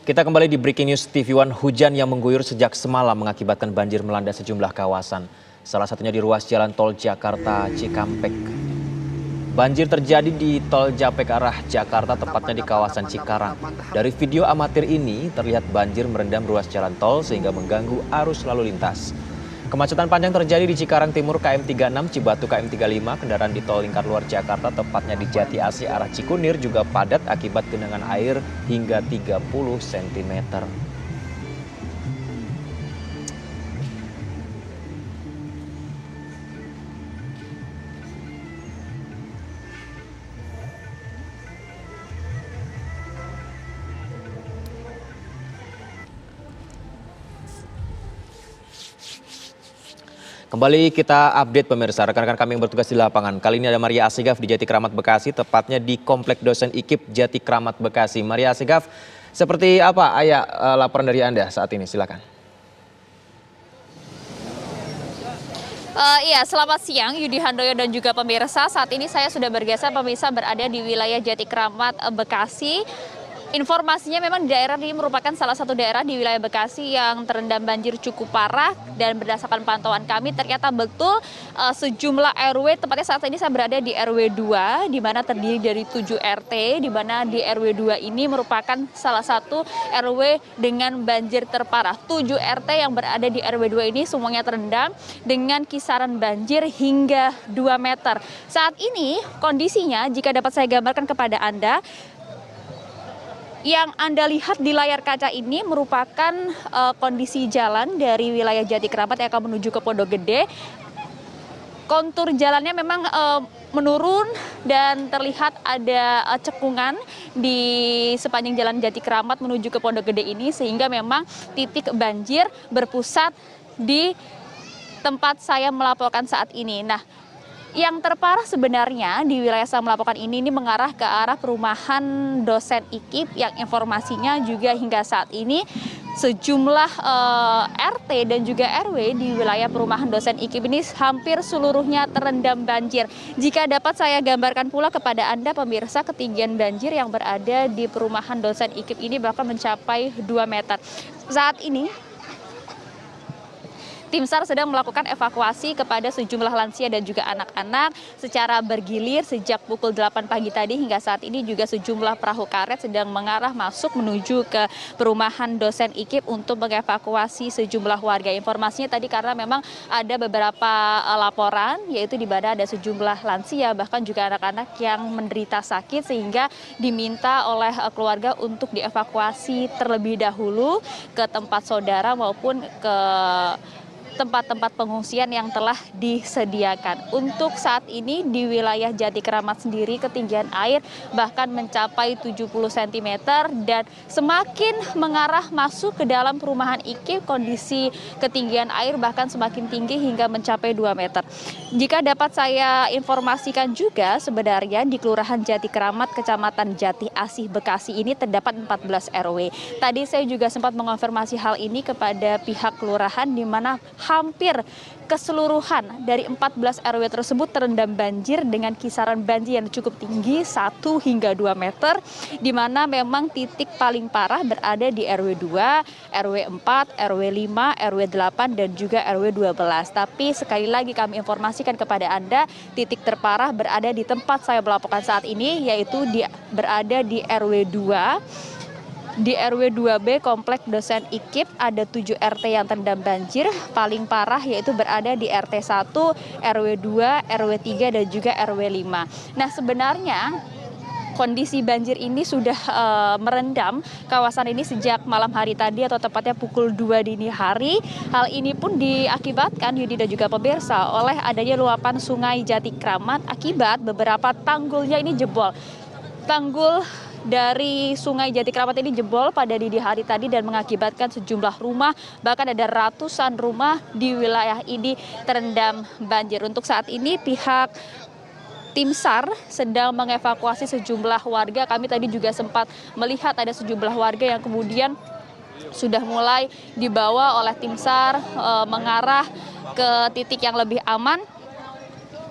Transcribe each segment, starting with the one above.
Kita kembali di Breaking News TV One. Hujan yang mengguyur sejak semalam mengakibatkan banjir melanda sejumlah kawasan. Salah satunya di ruas jalan tol Jakarta Cikampek. Banjir terjadi di tol Japek arah Jakarta, tepatnya di kawasan Cikarang. Dari video amatir ini terlihat banjir merendam ruas jalan tol sehingga mengganggu arus lalu lintas. Kemacetan panjang terjadi di Cikarang Timur KM 36, Cibatu KM 35, kendaraan di tol lingkar luar Jakarta tepatnya di Jati Asih arah Cikunir juga padat akibat genangan air hingga 30 cm. Kembali kita update pemirsa, rekan-rekan kami yang bertugas di lapangan. Kali ini ada Maria Assegaf di Jati Kramat Bekasi, tepatnya di Komplek Dosen IKIP Jati Kramat Bekasi. Maria Assegaf, seperti apa laporan dari Anda saat ini? Silakan. Iya, selamat siang Yudi Handoyo dan juga pemirsa. Saat ini saya sudah bergeser pemirsa berada di wilayah Jati Kramat Bekasi. Informasinya memang daerah ini merupakan salah satu daerah di wilayah Bekasi yang terendam banjir cukup parah, dan berdasarkan pantauan kami ternyata betul sejumlah RW, tepatnya saat ini saya berada di RW 2 di mana terdiri dari 7 RT, di mana di RW 2 ini merupakan salah satu RW dengan banjir terparah. 7 RT yang berada di RW 2 ini semuanya terendam dengan kisaran banjir hingga 2 meter. Saat ini kondisinya jika dapat saya gambarkan kepada Anda, yang Anda lihat di layar kaca ini merupakan kondisi jalan dari wilayah Jati Kramat yang akan menuju ke Pondok Gede. Kontur jalannya memang menurun dan terlihat ada cekungan di sepanjang jalan Jati Kramat menuju ke Pondok Gede ini, sehingga memang titik banjir berpusat di tempat saya melaporkan saat ini. Nah, yang terparah sebenarnya di wilayah saya melaporkan ini mengarah ke arah perumahan dosen IKIP yang informasinya juga hingga saat ini sejumlah RT dan juga RW di wilayah perumahan dosen IKIP ini hampir seluruhnya terendam banjir. Jika dapat saya gambarkan pula kepada Anda pemirsa, ketinggian banjir yang berada di perumahan dosen IKIP ini bahkan mencapai 2 meter. Saat ini Tim SAR sedang melakukan evakuasi kepada sejumlah lansia dan juga anak-anak secara bergilir sejak pukul 8 pagi tadi hingga saat ini juga sejumlah perahu karet sedang mengarah masuk menuju ke perumahan dosen IKIP untuk mengevakuasi sejumlah warga. Informasinya tadi karena memang ada beberapa laporan, yaitu di mana ada sejumlah lansia bahkan juga anak-anak yang menderita sakit sehingga diminta oleh keluarga untuk dievakuasi terlebih dahulu ke tempat saudara maupun ke tempat-tempat pengungsian yang telah disediakan. Untuk saat ini di wilayah Jati Kramat sendiri ketinggian air bahkan mencapai 70 cm dan semakin mengarah masuk ke dalam perumahan IKIP, kondisi ketinggian air bahkan semakin tinggi hingga mencapai 2 meter. Jika dapat saya informasikan juga, sebenarnya di Kelurahan Jati Kramat, Kecamatan Jati Asih, Bekasi ini terdapat 14 RW. Tadi saya juga sempat mengonfirmasi hal ini kepada pihak kelurahan di mana hampir keseluruhan dari 14 RW tersebut terendam banjir dengan kisaran banjir yang cukup tinggi 1 hingga 2 meter, di mana memang titik paling parah berada di RW 2, RW 4, RW 5, RW 8, dan juga RW 12. Tapi sekali lagi kami informasikan kepada Anda, titik terparah berada di tempat saya melaporkan saat ini, yaitu berada di RW 2. Di RW 2B Komplek Dosen IKIP ada 7 RT yang terendam banjir. Paling parah yaitu berada di RT 1, RW 2, RW 3, dan juga RW 5. Nah, sebenarnya kondisi banjir ini sudah merendam kawasan ini sejak malam hari tadi atau tepatnya pukul 2 dini hari. Hal ini pun diakibatkan Yudi dan juga pemirsa oleh adanya luapan sungai Jati Kramat akibat beberapa tanggulnya ini jebol. Tanggul dari sungai Jati Kramat ini jebol pada dini hari tadi dan mengakibatkan sejumlah rumah, bahkan ada ratusan rumah di wilayah ini terendam banjir. Untuk saat ini pihak Tim SAR sedang mengevakuasi sejumlah warga. Kami tadi juga sempat melihat ada sejumlah warga yang kemudian sudah mulai dibawa oleh Tim SAR mengarah ke titik yang lebih aman.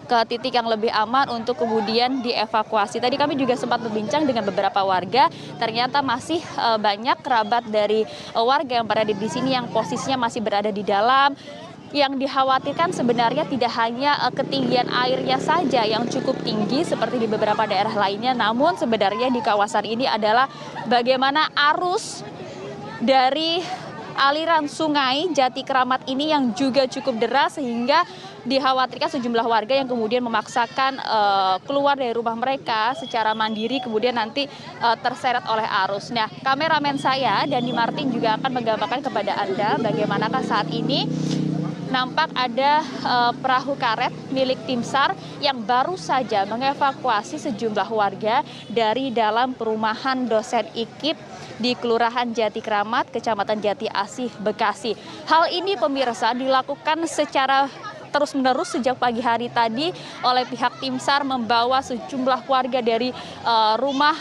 ke titik yang lebih aman untuk kemudian dievakuasi. Tadi kami juga sempat berbincang dengan beberapa warga, ternyata masih banyak kerabat dari warga yang berada di sini yang posisinya masih berada di dalam. Yang dikhawatirkan sebenarnya tidak hanya ketinggian airnya saja yang cukup tinggi seperti di beberapa daerah lainnya, namun sebenarnya di kawasan ini adalah bagaimana arus dari aliran sungai Jati Keramat ini yang juga cukup deras sehingga dikhawatirkan sejumlah warga yang kemudian memaksakan keluar dari rumah mereka secara mandiri kemudian nanti terseret oleh arus. Nah, kameramen saya Dani Martin juga akan menggambarkan kepada Anda bagaimanakah saat ini nampak ada perahu karet milik tim SAR yang baru saja mengevakuasi sejumlah warga dari dalam perumahan dosen IKIP di Kelurahan Jati Keramat, Kecamatan Jati Asih, Bekasi. Hal ini pemirsa dilakukan secara terus-menerus sejak pagi hari tadi oleh pihak tim SAR membawa sejumlah warga dari rumah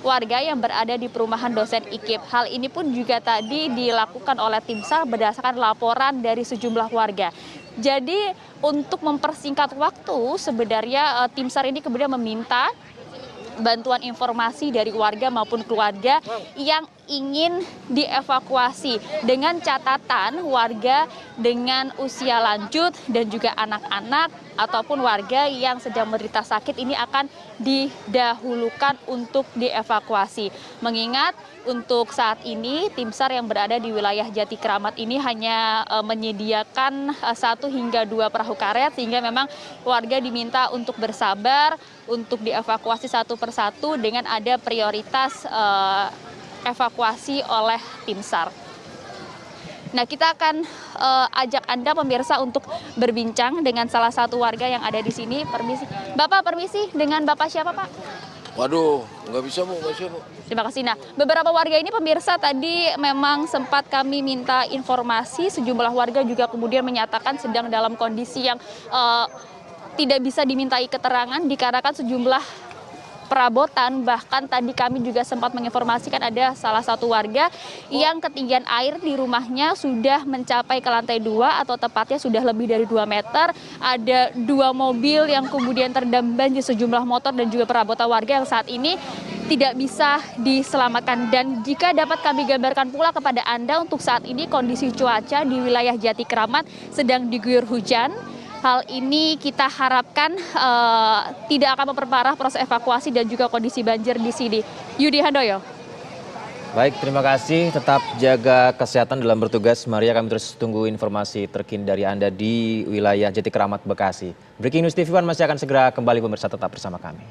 warga yang berada di perumahan dosen IKIP. Hal ini pun juga tadi dilakukan oleh tim SAR berdasarkan laporan dari sejumlah warga. Jadi untuk mempersingkat waktu sebenarnya tim SAR ini kemudian meminta bantuan informasi dari warga maupun keluarga yang ingin dievakuasi dengan catatan warga dengan usia lanjut dan juga anak-anak ataupun warga yang sedang menderita sakit ini akan didahulukan untuk dievakuasi. Mengingat untuk saat ini tim SAR yang berada di wilayah Jati Keramat ini hanya menyediakan 1 hingga 2 perahu karet sehingga memang warga diminta untuk bersabar untuk dievakuasi satu persatu dengan ada prioritas evakuasi oleh tim SAR. Nah, kita akan ajak Anda pemirsa untuk berbincang dengan salah satu warga yang ada di sini. Permisi. Bapak, permisi. Dengan Bapak siapa, Pak? Waduh, nggak bisa, Bu. Nggak bisa, Bu. Terima kasih. Nah, beberapa warga ini pemirsa tadi memang sempat kami minta informasi. Sejumlah warga juga kemudian menyatakan sedang dalam kondisi yang tidak bisa dimintai keterangan dikarenakan sejumlah perabotan. Bahkan tadi kami juga sempat menginformasikan ada salah satu warga yang ketinggian air di rumahnya sudah mencapai ke lantai 2 atau tepatnya sudah lebih dari 2 meter. Ada 2 mobil yang kemudian terendam banjir, sejumlah motor dan juga perabotan warga yang saat ini tidak bisa diselamatkan. Dan jika dapat kami gambarkan pula kepada Anda untuk saat ini kondisi cuaca di wilayah Jati Keramat sedang diguyur hujan. Hal ini kita harapkan tidak akan memperparah proses evakuasi dan juga kondisi banjir di sini. Yudi Handoyo. Baik, terima kasih. Tetap jaga kesehatan dalam bertugas. Maria, kami terus tunggu informasi terkini dari Anda di wilayah Jati Keramat, Bekasi. Breaking News TV One masih akan segera kembali, pemirsa, tetap bersama kami.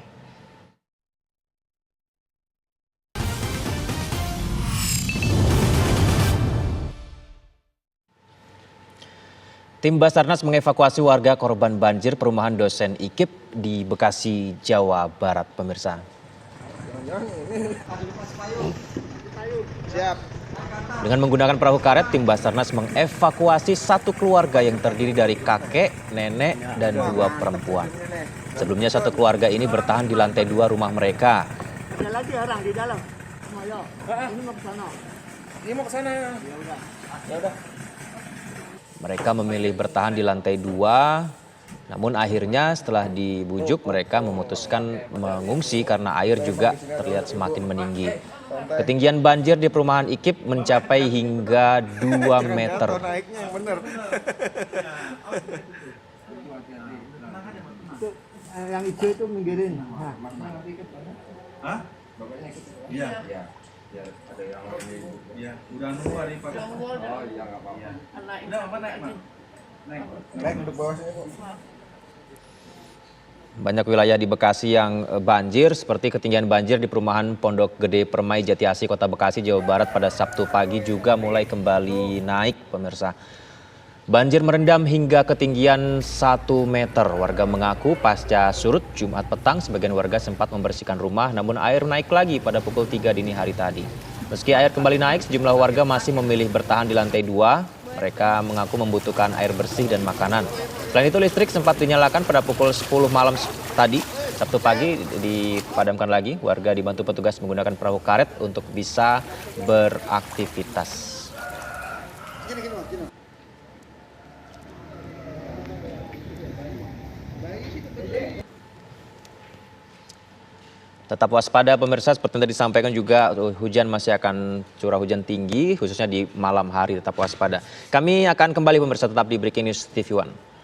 Tim Basarnas mengevakuasi warga korban banjir perumahan dosen IKIP di Bekasi, Jawa Barat, pemirsa. Dengan menggunakan perahu karet, tim Basarnas mengevakuasi 1 keluarga yang terdiri dari kakek, nenek, dan 2 perempuan. Sebelumnya 1 keluarga ini bertahan di lantai 2 rumah mereka. Ada lagi orang di dalam. Ini mau ke sana. Ini mau ke sana. Ya udah. Mereka memilih bertahan di lantai 2, namun akhirnya setelah dibujuk mereka memutuskan mengungsi karena air juga terlihat semakin meninggi. Ketinggian banjir di perumahan IKIP mencapai hingga 2 meter. Naiknya yang benar. Yang hijau itu minggirin. Hah? Bapaknya ikut? Iya. Iya. Ya, ada yang lagi. Iya, udah nunggu hari Pak. Oh, iya enggak apa-apa. Udah apa naik, Pak? Naik untuk bawah sini, Bu. Banyak wilayah di Bekasi yang banjir, seperti ketinggian banjir di perumahan Pondok Gede Permai Jati Asih, Kota Bekasi, Jawa Barat pada Sabtu pagi juga mulai kembali naik, pemirsa. Banjir merendam hingga ketinggian 1 meter. Warga mengaku pasca surut Jumat petang sebagian warga sempat membersihkan rumah, namun air naik lagi pada pukul 3 dini hari tadi. Meski air kembali naik, sejumlah warga masih memilih bertahan di lantai 2. Mereka mengaku membutuhkan air bersih dan makanan. Selain itu listrik sempat dinyalakan pada pukul 10 malam tadi. Sabtu pagi dipadamkan lagi. Warga dibantu petugas menggunakan perahu karet untuk bisa beraktivitas. Tetap waspada pemirsa, seperti yang tadi disampaikan juga hujan masih akan curah hujan tinggi khususnya di malam hari, tetap waspada. Kami akan kembali pemirsa tetap di Breaking News TV One.